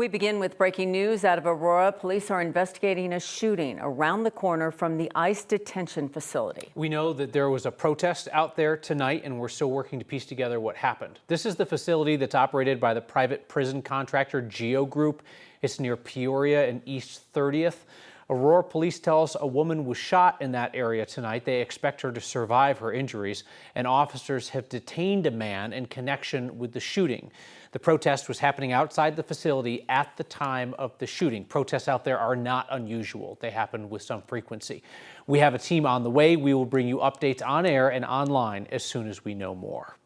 We begin with breaking news out of Aurora. Police are investigating a shooting around the corner from the ICE detention facility. We know that there was a protest out there tonight, and we're still working to piece together what happened. This is the facility that's operated by the private prison contractor Geo Group. It's near Peoria and East 30th. Aurora police tell us a woman was shot in that area tonight. They expect her to survive her injuries, and officers have detained a man in connection with the shooting. The protest was happening outside the facility at the time of the shooting. Protests out there are not unusual. They happen with some frequency. We have a team on the way. We will bring you updates on air and online as soon as we know more.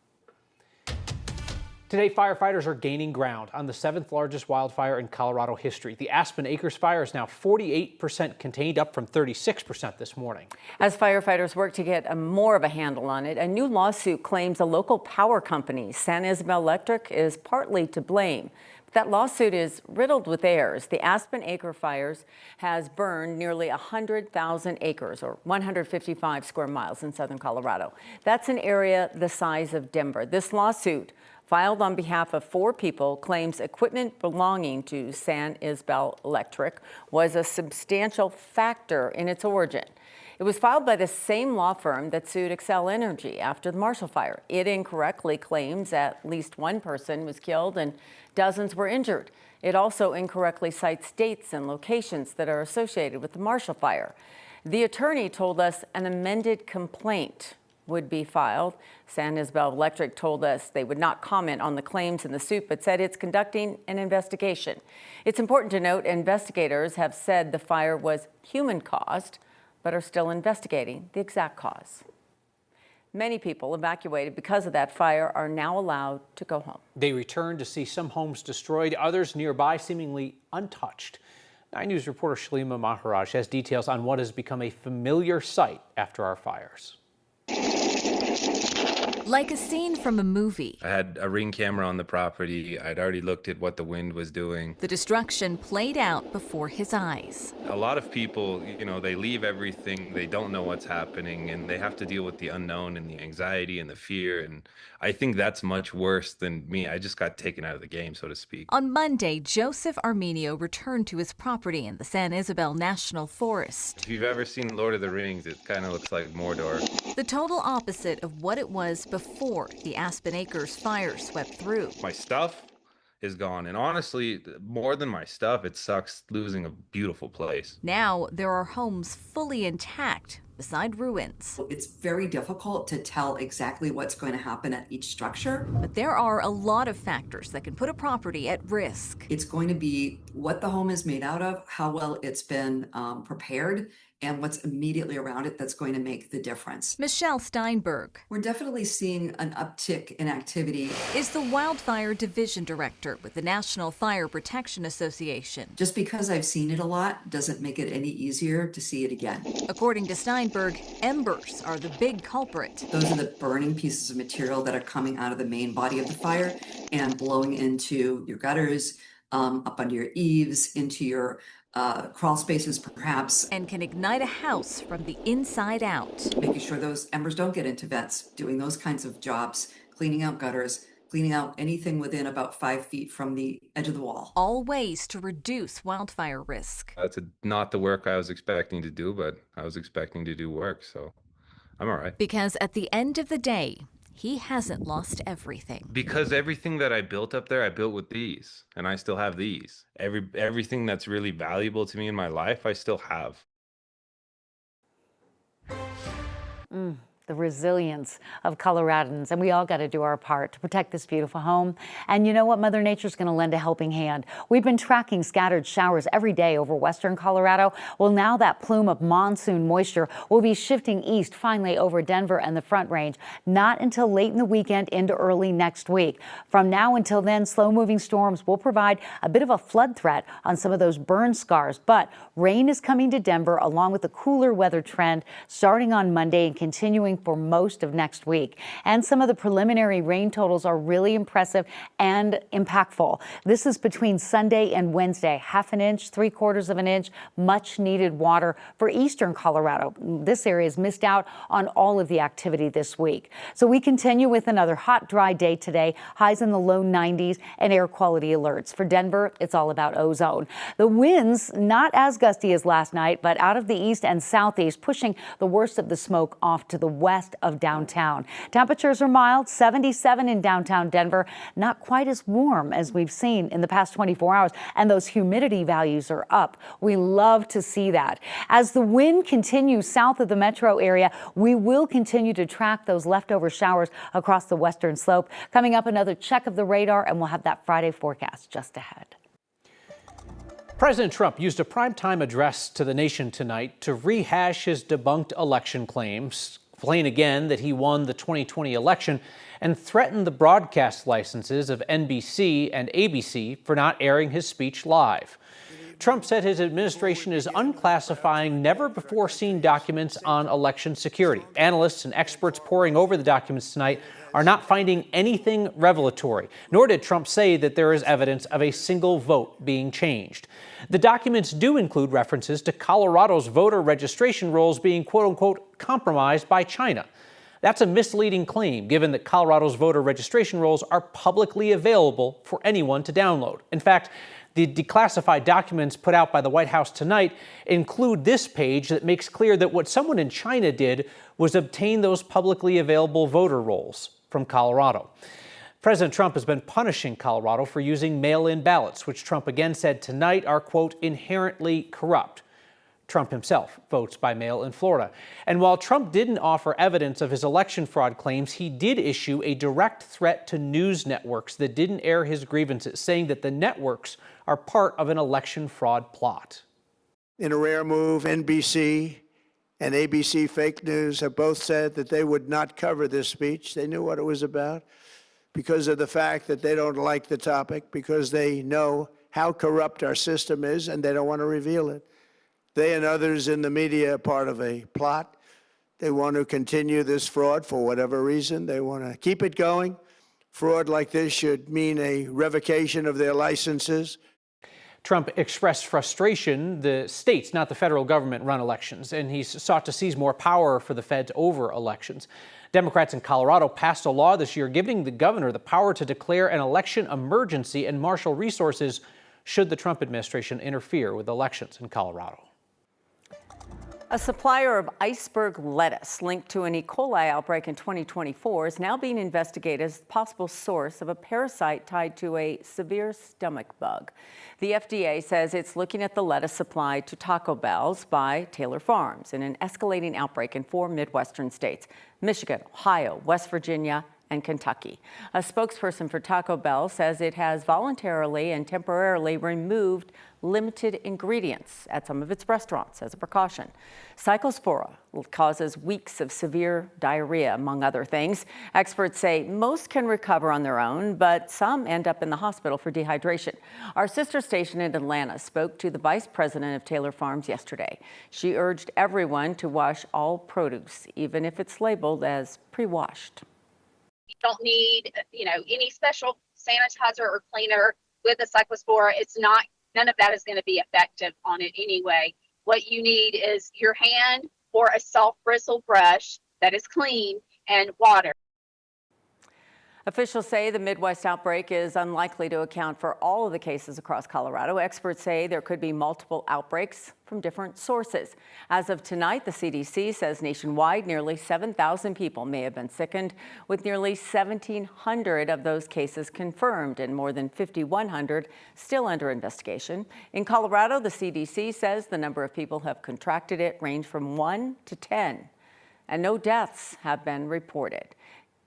Today, firefighters are gaining ground on the 7th largest wildfire in Colorado history. The Aspen Acres fire is now 48% contained, up from 36% this morning. As firefighters work to get more of a handle on it, a new lawsuit claims a local power company, San Isabel Electric, is partly to blame. But that lawsuit is riddled with errors. The Aspen Acre fires has burned nearly 100,000 acres, or 155 square miles in southern Colorado. That's an area the size of Denver. This lawsuit, filed on behalf of 4 people, claims equipment belonging to San Isabel Electric was a substantial factor in its origin. It was filed by the same law firm that sued Xcel Energy after the Marshall Fire. It incorrectly claims at least 1 person was killed and dozens were injured. It also incorrectly cites dates and locations that are associated with the Marshall Fire. The attorney told us an amended complaint would be filed. San Isabel Electric told us they would not comment on the claims in the suit, but said it's conducting an investigation. It's important to note investigators have said the fire was human-caused, but are still investigating the exact cause. Many people evacuated because of that fire are now allowed to go home. They returned to see some homes destroyed, others nearby seemingly untouched. 9 News reporter Shalima Maharaj has details on what has become a familiar sight after our fires. Like a scene from a movie. I had a Ring camera on the property. I'd already looked at what the wind was doing. The destruction played out before his eyes. A lot of people, they leave everything, they don't know what's happening, and they have to deal with the unknown and the anxiety and the fear. And I think that's much worse than me. I just got taken out of the game, so to speak. On Monday, Joseph Armenio returned to his property in the San Isabel National Forest. If you've ever seen Lord of the Rings, it kind of looks like Mordor. The total opposite of what it was before the Aspen Acres fire swept through. My stuff is gone, and honestly, more than my stuff, it sucks losing a beautiful place. Now there are homes fully intact beside ruins. It's very difficult to tell exactly what's going to happen at each structure. But there are a lot of factors that can put a property at risk. It's going to be what the home is made out of, how well it's been prepared, and what's immediately around it that's going to make the difference. Michelle Steinberg. We're definitely seeing an uptick in activity. Is the Wildfire Division Director with the National Fire Protection Association. Just because I've seen it a lot doesn't make it any easier to see it again. According to Steinberg, embers are the big culprit. Those are the burning pieces of material that are coming out of the main body of the fire and blowing into your gutters, up under your eaves, into your crawl spaces perhaps. And can ignite a house from the inside out. Making sure those embers don't get into vents, doing those kinds of jobs, cleaning out gutters, cleaning out anything within about 5 feet from the edge of the wall. All ways to reduce wildfire risk. That's not the work I was expecting to do, but I was expecting to do work, so I'm all right. Because at the end of the day, he hasn't lost everything. Because everything that I built up there, I built with these, and I still have these. Everything that's really valuable to me in my life, I still have. The resilience of Coloradans, and we all got to do our part to protect this beautiful home. And you know what? Mother Nature's going to lend a helping hand. We've been tracking scattered showers every day over western Colorado. Well, now that plume of monsoon moisture will be shifting east finally over Denver and the Front Range, not until late in the weekend into early next week. From now until then, slow-moving storms will provide a bit of a flood threat on some of those burn scars. But rain is coming to Denver along with a cooler weather trend starting on Monday and continuing continuing for most of next week. And some of the preliminary rain totals are really impressive and impactful. This is between Sunday and Wednesday, 1/2 inch, 3/4 of an inch, much needed water for eastern Colorado. This area has missed out on all of the activity this week. So we continue with another hot, dry day today, highs in the low 90s and air quality alerts. For Denver, it's all about ozone. The winds not as gusty as last night, but out of the east and southeast, pushing the worst of the smoke off to the west of downtown. Temperatures are mild, 77 in downtown Denver, not quite as warm as we've seen in the past 24 hours, and those humidity values are up. We love to see that. As the wind continues south of the metro area, we will continue to track those leftover showers across the western slope. Coming up, another check of the radar, and we'll have that Friday forecast just ahead. President Trump used a primetime address to the nation tonight to rehash his debunked election claims, explain again that he won the 2020 election, and threaten the broadcast licenses of NBC and ABC for not airing his speech live. Trump said his administration is unclassifying never-before-seen documents on election security. Analysts and experts poring over the documents tonight are not finding anything revelatory, nor did Trump say that there is evidence of a single vote being changed. The documents do include references to Colorado's voter registration rolls being quote-unquote compromised by China. That's a misleading claim, given that Colorado's voter registration rolls are publicly available for anyone to download. In fact, the declassified documents put out by the White House tonight include this page that makes clear that what someone in China did was obtain those publicly available voter rolls from Colorado. President Trump has been punishing Colorado for using mail-in ballots, which Trump again said tonight are, quote, inherently corrupt. Trump himself votes by mail in Florida. And while Trump didn't offer evidence of his election fraud claims, he did issue a direct threat to news networks that didn't air his grievances, saying that the networks are part of an election fraud plot. In a rare move, NBC and ABC Fake News have both said that they would not cover this speech. They knew what it was about because of the fact that they don't like the topic, because they know how corrupt our system is and they don't want to reveal it. They and others in the media are part of a plot. They want to continue this fraud for whatever reason. They want to keep it going. Fraud like this should mean a revocation of their licenses. Trump expressed frustration. The states, not the federal government, run elections, and he's sought to seize more power for the feds over elections. Democrats in Colorado passed a law this year giving the governor the power to declare an election emergency and marshal resources should the Trump administration interfere with elections in Colorado. A supplier of iceberg lettuce linked to an E. coli outbreak in 2024 is now being investigated as the possible source of a parasite tied to a severe stomach bug. The FDA says it's looking at the lettuce supplied to Taco Bell's by Taylor Farms in an escalating outbreak in 4 Midwestern states: Michigan, Ohio, West Virginia, and Kentucky. A spokesperson for Taco Bell says it has voluntarily and temporarily removed limited ingredients at some of its restaurants as a precaution. Cyclospora causes weeks of severe diarrhea, among other things. Experts say most can recover on their own, but some end up in the hospital for dehydration. Our sister station in Atlanta spoke to the vice president of Taylor Farms yesterday. She urged everyone to wash all produce, even if it's labeled as pre-washed. You don't need, any special sanitizer or cleaner with the Cyclospora. None of that is going to be effective on it anyway. What you need is your hand or a soft bristle brush that is clean and water. Officials say the Midwest outbreak is unlikely to account for all of the cases across Colorado. Experts say there could be multiple outbreaks from different sources. As of tonight, the CDC says nationwide nearly 7,000 people may have been sickened, with nearly 1,700 of those cases confirmed and more than 5,100 still under investigation. In Colorado, the CDC says the number of people who have contracted it range from 1 to 10, and no deaths have been reported.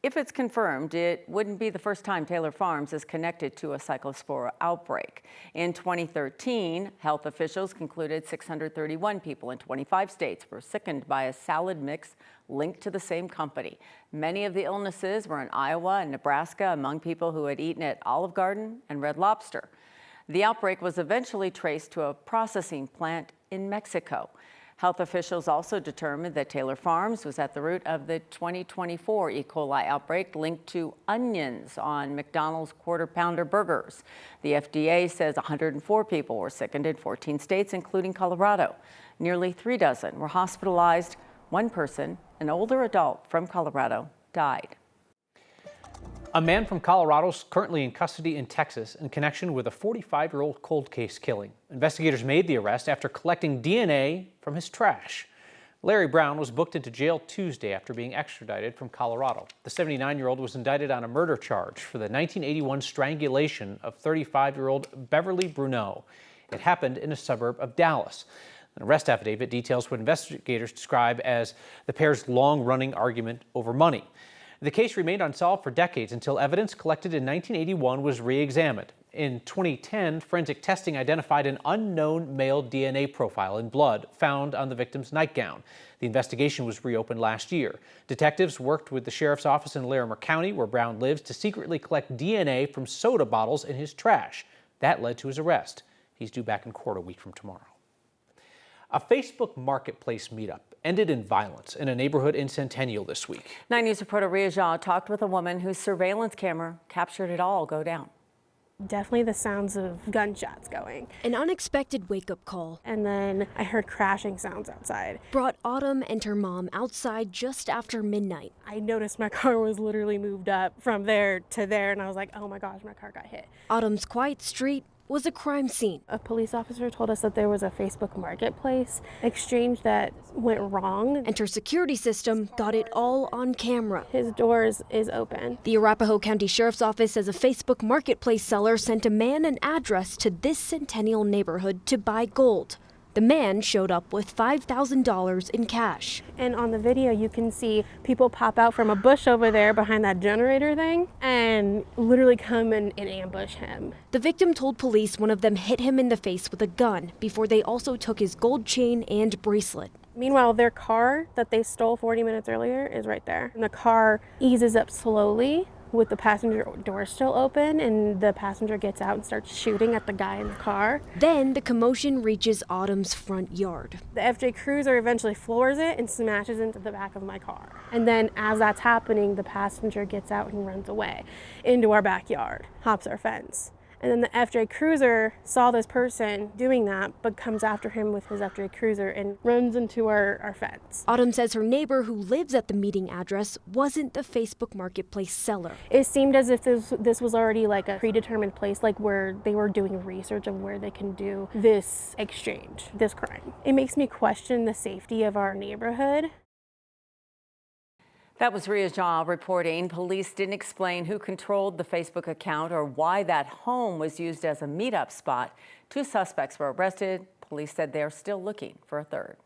If it's confirmed, it wouldn't be the first time Taylor Farms is connected to a Cyclospora outbreak. In 2013, health officials concluded 631 people in 25 states were sickened by a salad mix linked to the same company. Many of the illnesses were in Iowa and Nebraska among people who had eaten at Olive Garden and Red Lobster. The outbreak was eventually traced to a processing plant in Mexico. Health officials also determined that Taylor Farms was at the root of the 2024 E. coli outbreak linked to onions on McDonald's Quarter Pounder burgers. The FDA says 104 people were sickened in 14 states, including Colorado. Nearly 3 dozen were hospitalized. One person, an older adult from Colorado, died. A man from Colorado is currently in custody in Texas in connection with a 45-year-old cold case killing. Investigators made the arrest after collecting DNA from his trash. Larry Brown was booked into jail Tuesday after being extradited from Colorado. The 79-year-old was indicted on a murder charge for the 1981 strangulation of 35-year-old Beverly Bruneau. It happened in a suburb of Dallas. An arrest affidavit details what investigators describe as the pair's long-running argument over money. The case remained unsolved for decades until evidence collected in 1981 was re-examined. In 2010, forensic testing identified an unknown male DNA profile in blood found on the victim's nightgown. The investigation was reopened last year. Detectives worked with the sheriff's office in Larimer County, where Brown lives, to secretly collect DNA from soda bottles in his trash. That led to his arrest. He's due back in court a week from tomorrow. A Facebook marketplace meetup ended in violence in a neighborhood in Centennial this week. 9 News reporter Ria Jha talked with a woman whose surveillance camera captured it all go down. Definitely the sounds of gunshots going. An unexpected wake-up call. And then I heard crashing sounds outside. Brought Autumn and her mom outside just after midnight. I noticed my car was literally moved up from there to there, and I was like, oh my gosh, my car got hit. Autumn's quiet street was a crime scene. A police officer told us that there was a Facebook marketplace exchange that went wrong. And her security system got it all on camera. His doors is open. The Arapahoe County Sheriff's Office says a Facebook marketplace seller sent a man an address to this Centennial neighborhood to buy gold. The man showed up with $5,000 in cash. And on the video, you can see people pop out from a bush over there behind that generator thing and literally come and ambush him. The victim told police one of them hit him in the face with a gun before they also took his gold chain and bracelet. Meanwhile, their car that they stole 40 minutes earlier is right there. And the car eases up slowly with the passenger door still open, and the passenger gets out and starts shooting at the guy in the car. Then the commotion reaches Autumn's front yard. The FJ Cruiser eventually floors it and smashes into the back of my car. And then as that's happening, the passenger gets out and runs away into our backyard, hops our fence. And then the FJ Cruiser saw this person doing that, but comes after him with his FJ Cruiser and runs into our fence. Autumn says her neighbor who lives at the meeting address wasn't the Facebook marketplace seller. It seemed as if this was already like a predetermined place, like where they were doing research of where they can do this exchange, this crime. It makes me question the safety of our neighborhood. That was Ria Jha reporting. Police didn't explain who controlled the Facebook account or why that home was used as a meetup spot. 2 suspects were arrested. Police said they're still looking for a third.